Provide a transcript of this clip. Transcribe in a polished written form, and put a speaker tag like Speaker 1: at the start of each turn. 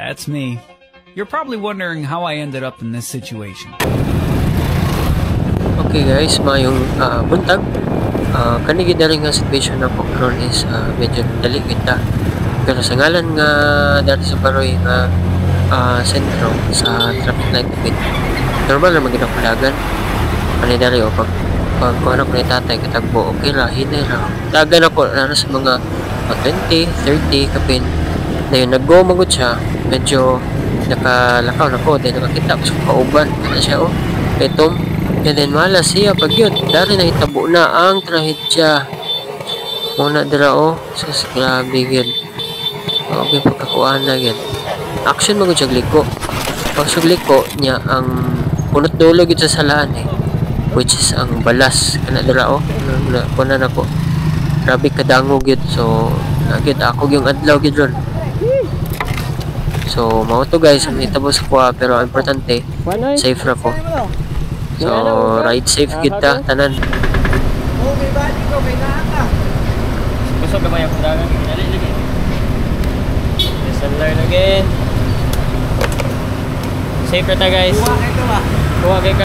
Speaker 1: That's me. You're probably wondering how I ended up in this situation.
Speaker 2: Okay guys, mayong buntag. Kanigid na rin nga situation na po karon is medyo dali kita. Pero sa ngalan nga dati sa Baroy nga sentro sa traffic light bit. Normal na maginakudagan. Ano dari o pag ano ko ni tatay katagbo, okay ra, hinay ra. Dagan ako na sa mga 20, 30 kapin. Na yun, nag-go magod siya. Medyo nakalakaw na ko. Then nakakita ko sa kauban. Ano siya o? Itom. And then malas siya pag yun. Dari na hitabo na ang trahedya. Muna dira o. Sus, grabe yun. Okay, pagkakuan na yun. Action magod siya gliko. Pag siya gliko niya ang punot dulo yun sa salaan eh. Which is ang balas. Kana dira o. Kuna na ko. Grabe kadangog yun. So, nagit ako yung adlaw yun ron. So, mga to guys, ang itabo sa kuha, pero ang importante, safe na po. So, ride safe kita, tanan.
Speaker 3: Okay, bali ko, may naaka.
Speaker 2: Gusto ka ba yung kundangan? Naliligi. Lesson learn again. Safe na ta guys.
Speaker 3: Kuha kayo ba?
Speaker 2: Kuha kayo ka.